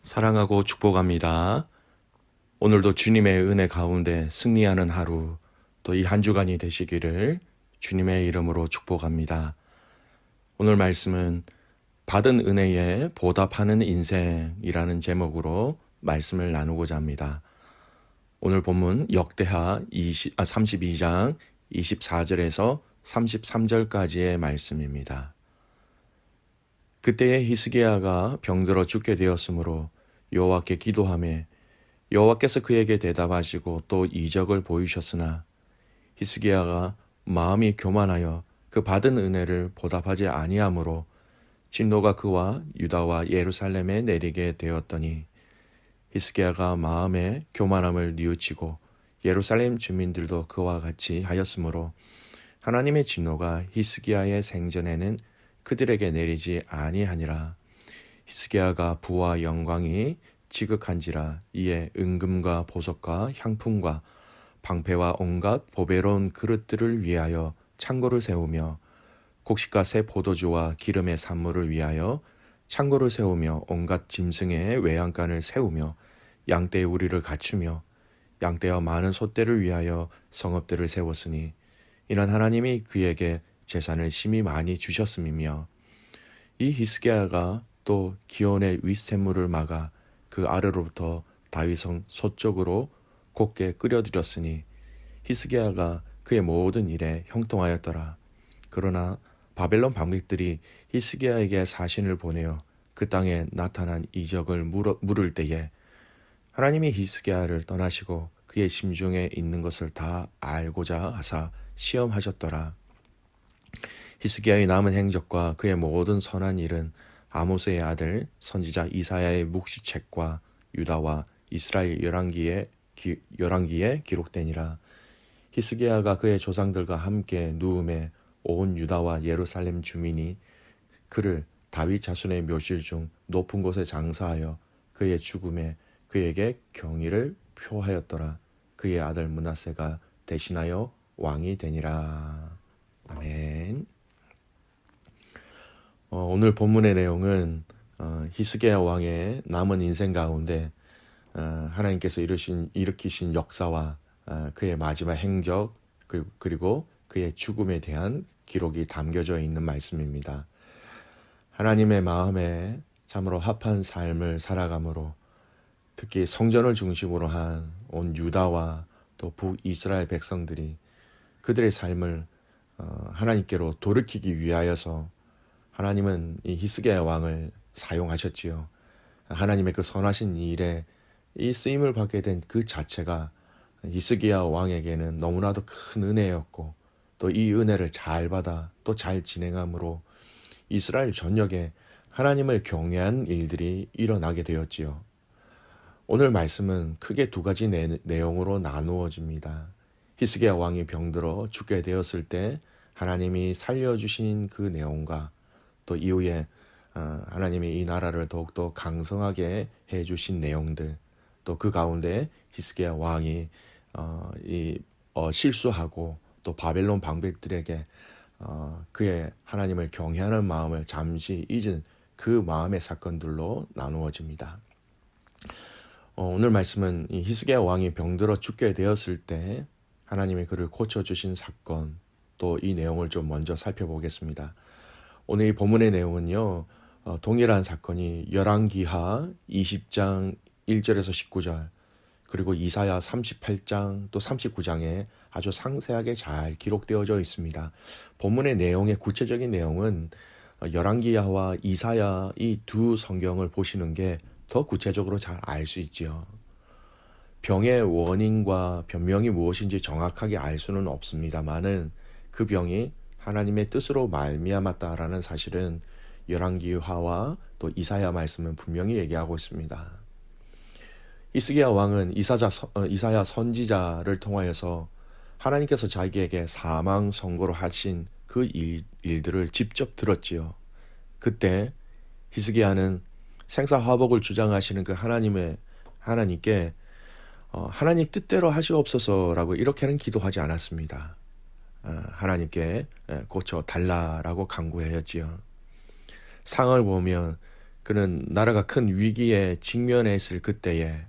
사랑하고 축복합니다. 오늘도 주님의 은혜 가운데 승리하는 하루, 또 이 한 주간이 되시기를 주님의 이름으로 축복합니다. 오늘 말씀은 받은 은혜에 보답하는 인생이라는 제목으로 말씀을 나누고자 합니다. 오늘 본문 역대하 32장 24절에서 33절까지의 말씀입니다. 그때에 히스기야가 병들어 죽게 되었으므로 여호와께 기도하매 여호와께서 그에게 대답하시고 또 이적을 보이셨으나 히스기야가 마음이 교만하여 그 받은 은혜를 보답하지 아니하므로 진노가 그와 유다와 예루살렘에 내리게 되었더니 히스기야가 마음에 교만함을 뉘우치고 예루살렘 주민들도 그와 같이 하였으므로 하나님의 진노가 히스기야의 생전에는 그들에게 내리지 아니하니라. 히스기야가 부와 영광이 지극한지라. 이에 은금과 보석과 향품과 방패와 온갖 보배로운 그릇들을 위하여 창고를 세우며 곡식과 새 포도주와 기름의 산물을 위하여 창고를 세우며 온갖 짐승의 외양간을 세우며 양떼의 우리를 갖추며 양떼와 많은 소떼를 위하여 성읍들을 세웠으니 이는 하나님이 그에게 재산을 심히 많이 주셨음이며 이 히스기야가 또 기온의 윗샘물을 막아 그 아래로부터 다윗성 서쪽으로 곱게 끓여들였으니 히스기야가 그의 모든 일에 형통하였더라. 그러나 바벨론 방백들이 히스기야에게 사신을 보내어 그 땅에 나타난 이적을 물을 때에 하나님이 히스기야를 떠나시고 그의 심중에 있는 것을 다 알고자 하사 시험하셨더라. 히스기야의 남은 행적과 그의 모든 선한 일은 아모스의 아들 선지자 이사야의 묵시책과 유다와 이스라엘 열왕기에 기록되니라. 히스기야가 그의 조상들과 함께 누움에 온 유다와 예루살렘 주민이 그를 다윗 자손의 묘실 중 높은 곳에 장사하여 그의 죽음에 그에게 경의를 표하였더라. 그의 아들 므낫세가 대신하여 왕이 되니라. 아멘. 오늘 본문의 내용은 히스기야 왕의 남은 인생 가운데 하나님께서 일으키신 역사와 그의 마지막 행적 그리고 그의 죽음에 대한 기록이 담겨져 있는 말씀입니다. 하나님의 마음에 참으로 합한 삶을 살아감으로 특히 성전을 중심으로 한 온 유다와 또 북이스라엘 백성들이 그들의 삶을 하나님께로 돌이키기 위하여서 하나님은 이 히스기야 왕을 사용하셨지요. 하나님의 그 선하신 일에 이 쓰임을 받게 된 그 자체가 히스기야 왕에게는 너무나도 큰 은혜였고 또 이 은혜를 잘 받아 또 잘 진행함으로 이스라엘 전역에 하나님을 경외한 일들이 일어나게 되었지요. 오늘 말씀은 크게 두 가지 내용으로 나누어집니다. 히스기야 왕이 병들어 죽게 되었을 때 하나님이 살려주신 그 내용과 또 이후에 하나님이 이 나라를 더욱더 강성하게 해주신 내용들, 또 그 가운데 히스기야 왕이 실수하고 또 바벨론 방백들에게 그의 하나님을 경외하는 마음을 잠시 잊은 그 마음의 사건들로 나누어집니다. 오늘 말씀은 이 히스기야 왕이 병들어 죽게 되었을 때 하나님이 그를 고쳐주신 사건, 또 이 내용을 좀 먼저 살펴보겠습니다. 오늘 이 본문의 내용은요, 동일한 사건이 열왕기하 20장 1절에서 19절 그리고 이사야 38장 또 39장에 아주 상세하게 잘 기록되어져 있습니다. 본문의 내용의 구체적인 내용은 열왕기하와 이사야 이 두 성경을 보시는 게 더 구체적으로 잘 알 수 있지요. 병의 원인과 변명이 무엇인지 정확하게 알 수는 없습니다만은 그 병이 하나님의 뜻으로 말미암았다라는 사실은 열왕기하와 또 이사야 말씀은 분명히 얘기하고 있습니다. 히스기야 왕은 이사야 선지자를 통하여서 하나님께서 자기에게 사망 선고를 하신 그 일들을 직접 들었지요. 그때 히스기야는 생사화복을 주장하시는 그 하나님께 하나님 뜻대로 하시옵소서라고 이렇게는 기도하지 않았습니다. 하나님께 고쳐 달라라고 간구하였지요. 상을 보면 그는 나라가 큰 위기에 직면했을 그때에,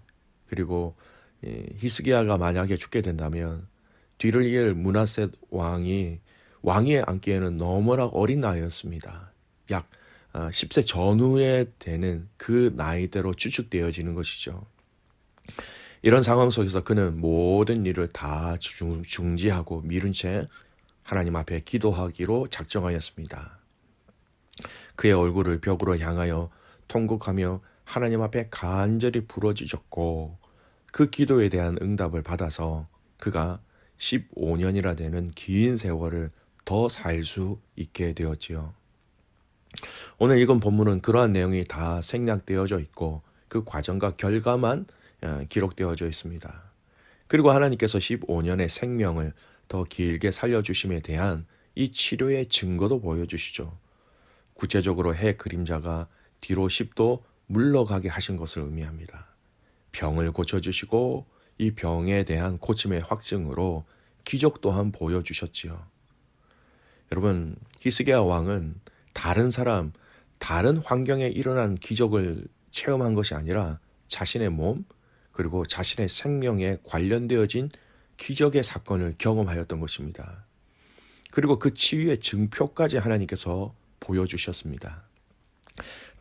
그리고 히스기야가 만약에 죽게 된다면 뒤를 이을 므낫셋 왕이 왕위에 앉기에는 너무나 어린 나이였습니다. 약 10세 전후에 되는 그 나이대로 추측되어지는 것이죠. 이런 상황 속에서 그는 모든 일을 다 중지하고 미룬 채 하나님 앞에 기도하기로 작정하였습니다. 그의 얼굴을 벽으로 향하여 통곡하며 하나님 앞에 간절히 부르짖었고, 그 기도에 대한 응답을 받아서 그가 15년이나 되는 긴 세월을 더 살 수 있게 되었지요. 오늘 읽은 본문은 그러한 내용이 다 생략되어져 있고 그 과정과 결과만 기록되어져 있습니다. 그리고 하나님께서 15년의 생명을 더 길게 살려주심에 대한 이 치료의 증거도 보여주시죠. 구체적으로 해 그림자가 뒤로 10도 물러가게 하신 것을 의미합니다. 병을 고쳐주시고 이 병에 대한 고침의 확증으로 기적 또한 보여주셨지요. 여러분, 히스기야 왕은 다른 사람, 다른 환경에 일어난 기적을 체험한 것이 아니라 자신의 몸, 그리고 자신의 생명에 관련되어진 기적의 사건을 경험하였던 것입니다. 그리고 그 치유의 증표까지 하나님께서 보여주셨습니다.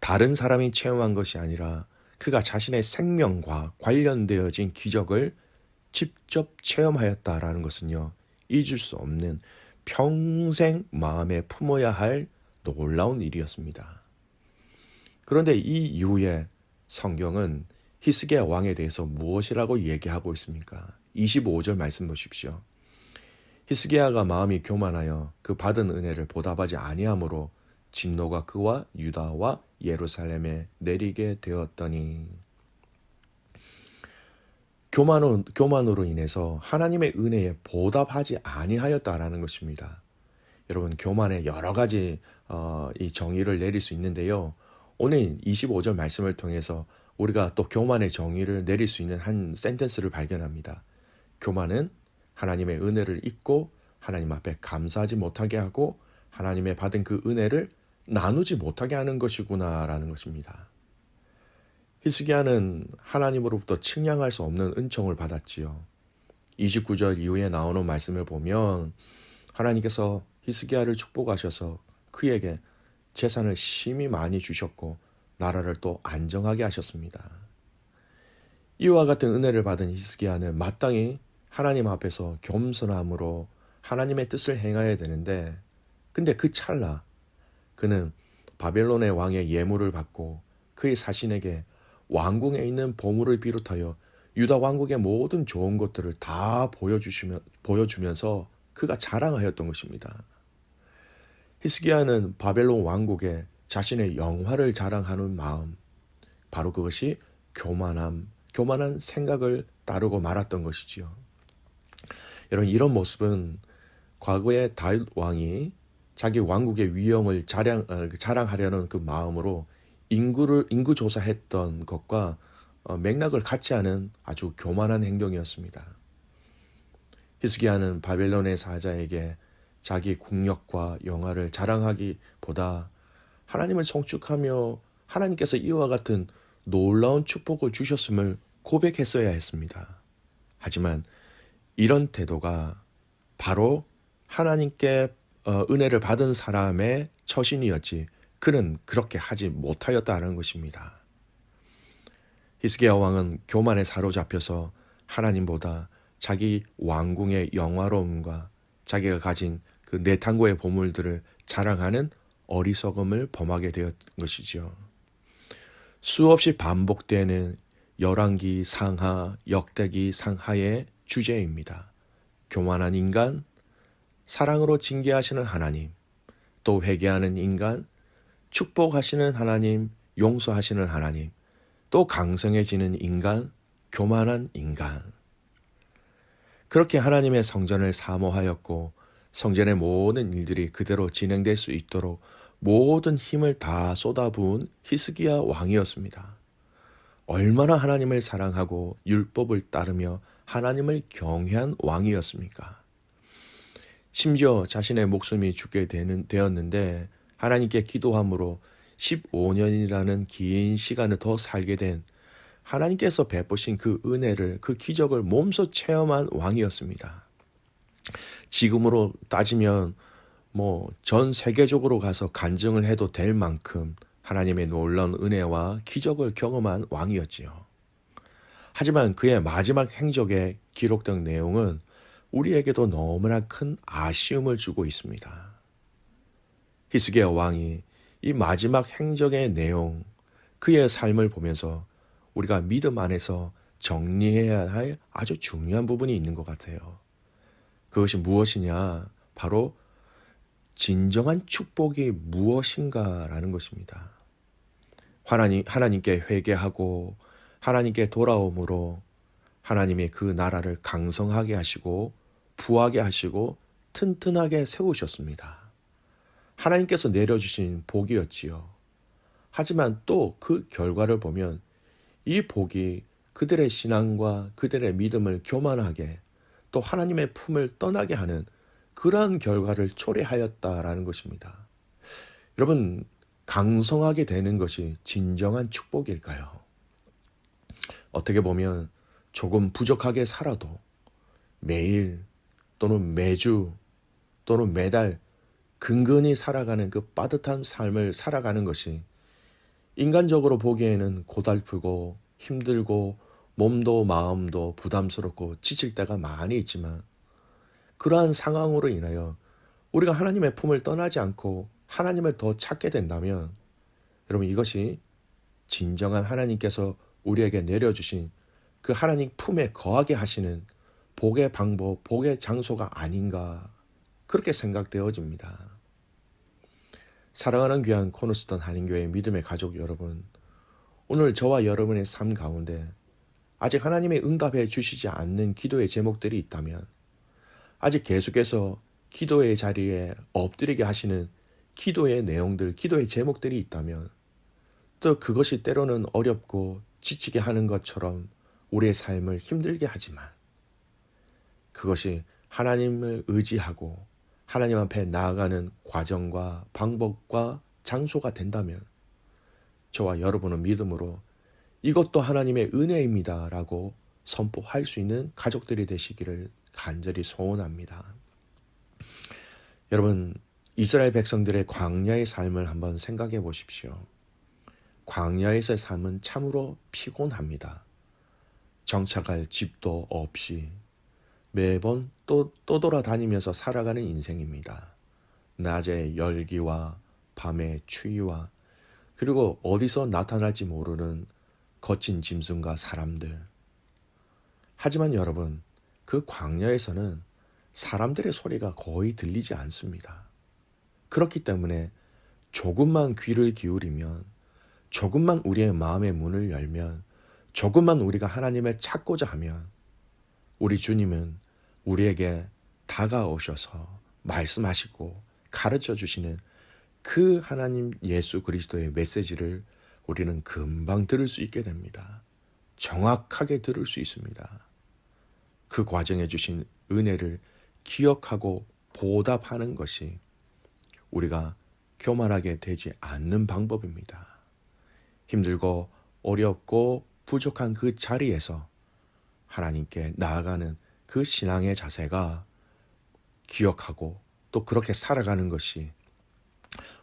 다른 사람이 체험한 것이 아니라 그가 자신의 생명과 관련되어진 기적을 직접 체험하였다라는 것은요, 잊을 수 없는 평생 마음에 품어야 할 놀라운 일이었습니다. 그런데 이 이후에 성경은 히스기야 왕에 대해서 무엇이라고 얘기하고 있습니까? 25절 말씀 보십시오. 히스기야가 마음이 교만하여 그 받은 은혜를 보답하지 아니하므로 진노가 그와 유다와 예루살렘에 내리게 되었더니, 교만으로 인해서 하나님의 은혜에 보답하지 아니하였다라는 것입니다. 여러분, 교만에 여러 가지 이 정의를 내릴 수 있는데요. 오늘 25절 말씀을 통해서 우리가 또 교만의 정의를 내릴 수 있는 한 센텐스를 발견합니다. 교만은 하나님의 은혜를 잊고 하나님 앞에 감사하지 못하게 하고 하나님의 받은 그 은혜를 나누지 못하게 하는 것이구나라는 것입니다. 히스기야는 하나님으로부터 측량할 수 없는 은총을 받았지요. 29절 이후에 나오는 말씀을 보면 하나님께서 히스기야를 축복하셔서 그에게 재산을 심히 많이 주셨고 나라를 또 안정하게 하셨습니다. 이와 같은 은혜를 받은 히스기야는 마땅히 하나님 앞에서 겸손함으로 하나님의 뜻을 행해야 되는데, 근데 그 찰나 그는 바벨론의 왕의 예물을 받고 그의 자신에게 왕궁에 있는 보물을 비롯하여 유다 왕국의 모든 좋은 것들을 다 보여주면서 그가 자랑하였던 것입니다. 히스기야는 바벨론 왕국에 자신의 영화를 자랑하는 마음, 바로 그것이 교만한 생각을 따르고 말았던 것이지요. 여러분, 이런 모습은 과거에 다윗 왕이 자기 왕국의 위엄을 자랑하려는 그 마음으로 인구 조사했던 것과 맥락을 같이 하는 아주 교만한 행동이었습니다. 히스기야는 바벨론의 사자에게 자기 국력과 영화를 자랑하기보다 하나님을 송축하며 하나님께서 이와 같은 놀라운 축복을 주셨음을 고백했어야 했습니다. 하지만 이런 태도가 바로 하나님께 은혜를 받은 사람의 처신이었지, 그는 그렇게 하지 못하였다는 것입니다. 히스기야 왕은 교만에 사로잡혀서 하나님보다 자기 왕궁의 영화로움과 자기가 가진 그 내탕고의 보물들을 자랑하는 어리석음을 범하게 되었던 것이죠. 수없이 반복되는 열왕기 상하, 역대기 상하의 주제입니다. 교만한 인간, 사랑으로 징계하시는 하나님, 또 회개하는 인간, 축복하시는 하나님, 용서하시는 하나님, 또 강성해지는 인간, 교만한 인간. 그렇게 하나님의 성전을 사모하였고 성전의 모든 일들이 그대로 진행될 수 있도록 모든 힘을 다 쏟아부은 히스기야 왕이었습니다. 얼마나 하나님을 사랑하고 율법을 따르며 하나님을 경외한 왕이었습니까? 심지어 자신의 목숨이 죽게 되었는데 하나님께 기도함으로 15년이라는 긴 시간을 더 살게 된 하나님께서 베푸신 그 은혜를, 그 기적을 몸소 체험한 왕이었습니다. 지금으로 따지면 전 세계적으로 가서 간증을 해도 될 만큼 하나님의 놀라운 은혜와 기적을 경험한 왕이었지요. 하지만 그의 마지막 행적에 기록된 내용은 우리에게도 너무나 큰 아쉬움을 주고 있습니다. 히스기야 왕이 이 마지막 행적의 내용, 그의 삶을 보면서 우리가 믿음 안에서 정리해야 할 아주 중요한 부분이 있는 것 같아요. 그것이 무엇이냐? 바로 진정한 축복이 무엇인가라는 것입니다. 하나님께 회개하고 하나님께 돌아옴으로 하나님의 그 나라를 강성하게 하시고 부하게 하시고 튼튼하게 세우셨습니다. 하나님께서 내려주신 복이었지요. 하지만 또 그 결과를 보면 이 복이 그들의 신앙과 그들의 믿음을 교만하게, 또 하나님의 품을 떠나게 하는 그러한 결과를 초래하였다라는 것입니다. 여러분, 강성하게 되는 것이 진정한 축복일까요? 어떻게 보면 조금 부족하게 살아도 매일 또는 매주 또는 매달 근근히 살아가는 그 빠듯한 삶을 살아가는 것이 인간적으로 보기에는 고달프고 힘들고 몸도 마음도 부담스럽고 지칠 때가 많이 있지만, 그러한 상황으로 인하여 우리가 하나님의 품을 떠나지 않고 하나님을 더 찾게 된다면, 여러분, 이것이 진정한 하나님께서 우리에게 내려주신 그 하나님 품에 거하게 하시는 복의 방법, 복의 장소가 아닌가, 그렇게 생각되어집니다. 사랑하는 귀한 코너스턴 한인교회 믿음의 가족 여러분, 오늘 저와 여러분의 삶 가운데 아직 하나님의 응답해 주시지 않는 기도의 제목들이 있다면, 아직 계속해서 기도의 자리에 엎드리게 하시는 기도의 내용들, 기도의 제목들이 있다면, 또 그것이 때로는 어렵고 지치게 하는 것처럼 우리의 삶을 힘들게 하지만, 그것이 하나님을 의지하고 하나님 앞에 나아가는 과정과 방법과 장소가 된다면, 저와 여러분은 믿음으로 이것도 하나님의 은혜입니다 라고 선포할 수 있는 가족들이 되시기를 간절히 소원합니다. 여러분, 이스라엘 백성들의 광야의 삶을 한번 생각해 보십시오. 광야에서의 삶은 참으로 피곤합니다. 정착할 집도 없이 매번 또 돌아다니면서 살아가는 인생입니다. 낮에 열기와 밤에 추위와, 그리고 어디서 나타날지 모르는 거친 짐승과 사람들. 하지만 여러분, 그 광야에서는 사람들의 소리가 거의 들리지 않습니다. 그렇기 때문에 조금만 귀를 기울이면, 조금만 우리의 마음의 문을 열면, 조금만 우리가 하나님을 찾고자 하면, 우리 주님은 우리에게 다가오셔서 말씀하시고 가르쳐 주시는 그 하나님 예수 그리스도의 메시지를 우리는 금방 들을 수 있게 됩니다. 정확하게 들을 수 있습니다. 그 과정에 주신 은혜를 기억하고 보답하는 것이 우리가 교만하게 되지 않는 방법입니다. 힘들고 어렵고 부족한 그 자리에서 하나님께 나아가는 그 신앙의 자세가 기억하고 또 그렇게 살아가는 것이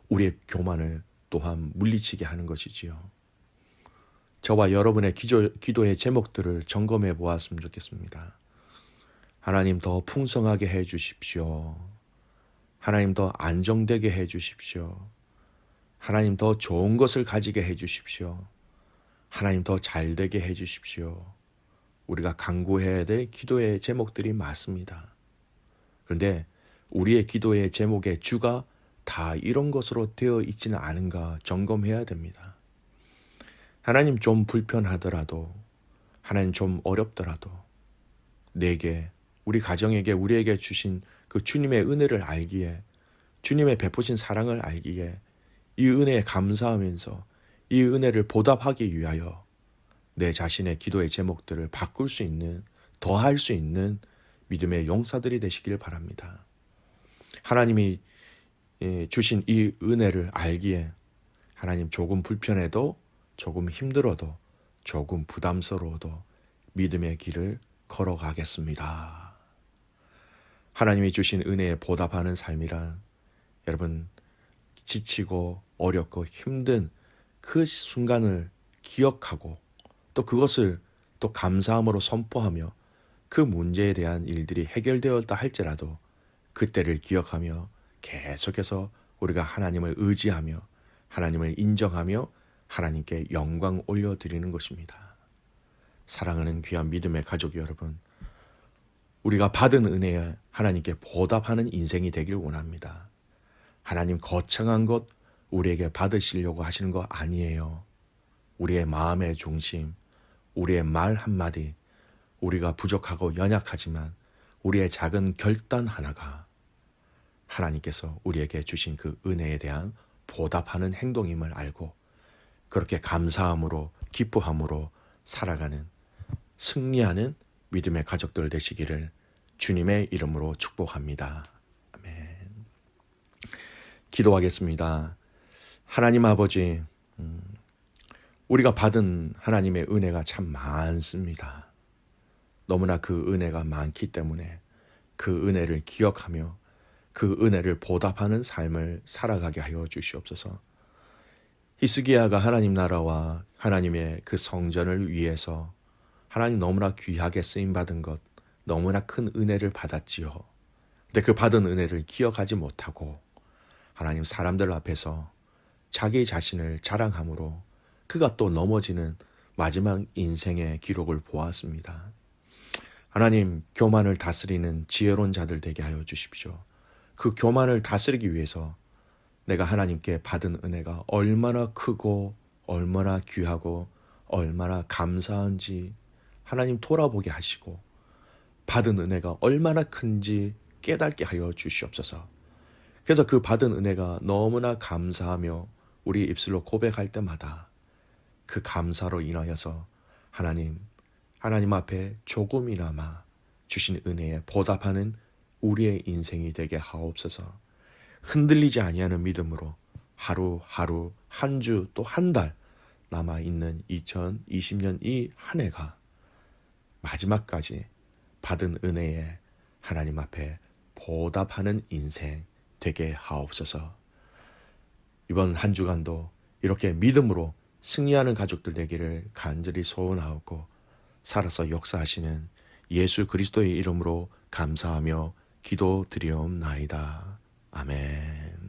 우리의 교만을 또한 물리치게 하는 것이지요. 저와 여러분의 기도의 제목들을 점검해 보았으면 좋겠습니다. 하나님, 더 풍성하게 해 주십시오. 하나님, 더 안정되게 해 주십시오. 하나님, 더 좋은 것을 가지게 해 주십시오. 하나님, 더 잘되게 해 주십시오. 우리가 간구해야 될 기도의 제목들이 많습니다. 그런데 우리의 기도의 제목의 주가 다 이런 것으로 되어 있지는 않은가 점검해야 됩니다. 하나님, 좀 불편하더라도, 하나님 좀 어렵더라도 내게, 우리 가정에게, 우리에게 주신 그 주님의 은혜를 알기에, 주님의 베푸신 사랑을 알기에 이 은혜에 감사하면서 이 은혜를 보답하기 위하여 내 자신의 기도의 제목들을 바꿀 수 있는, 더할 수 있는 믿음의 용사들이 되시길 바랍니다. 하나님이 주신 이 은혜를 알기에 하나님 조금 불편해도 조금 힘들어도 조금 부담스러워도 믿음의 길을 걸어가겠습니다. 하나님이 주신 은혜에 보답하는 삶이란 여러분 지치고 어렵고 힘든 그 순간을 기억하고 또 그것을 또 감사함으로 선포하며 그 문제에 대한 일들이 해결되었다 할지라도 그때를 기억하며 계속해서 우리가 하나님을 의지하며 하나님을 인정하며 하나님께 영광 올려드리는 것입니다. 사랑하는 귀한 믿음의 가족 여러분, 우리가 받은 은혜에 하나님께 보답하는 인생이 되길 원합니다. 하나님 거창한 것 우리에게 받으시려고 하시는 거 아니에요. 우리의 마음의 중심, 우리의 말 한마디, 우리가 부족하고 연약하지만 우리의 작은 결단 하나가 하나님께서 우리에게 주신 그 은혜에 대한 보답하는 행동임을 알고 그렇게 감사함으로 기뻐함으로 살아가는 승리하는 믿음의 가족들 되시기를 주님의 이름으로 축복합니다. 아멘. 기도하겠습니다. 하나님 아버지, 우리가 받은 하나님의 은혜가 참 많습니다. 너무나 그 은혜가 많기 때문에 그 은혜를 기억하며 그 은혜를 보답하는 삶을 살아가게 하여 주시옵소서. 히스기야가 하나님 나라와 하나님의 그 성전을 위해서 하나님 너무나 귀하게 쓰임받은 것, 너무나 큰 은혜를 받았지요. 근데 그 받은 은혜를 기억하지 못하고 하나님 사람들 앞에서 자기 자신을 자랑함으로 그가 또 넘어지는 마지막 인생의 기록을 보았습니다. 하나님, 교만을 다스리는 지혜로운 자들 되게 하여 주십시오. 그 교만을 다스리기 위해서 내가 하나님께 받은 은혜가 얼마나 크고 얼마나 귀하고 얼마나 감사한지 하나님 돌아보게 하시고 받은 은혜가 얼마나 큰지 깨닫게 하여 주시옵소서. 그래서 그 받은 은혜가 너무나 감사하며 우리 입술로 고백할 때마다 그 감사로 인하여서 하나님 앞에 조금이나마 주신 은혜에 보답하는 우리의 인생이 되게 하옵소서. 흔들리지 아니하는 믿음으로 하루하루 한 주 또 한 달 남아있는 2020년 이 한 해가 마지막까지 받은 은혜에 하나님 앞에 보답하는 인생 되게 하옵소서. 이번 한 주간도 이렇게 믿음으로 승리하는 가족들 되기를 간절히 소원하옵고 살아서 역사하시는 예수 그리스도의 이름으로 감사하며 기도드리옵나이다. 아멘.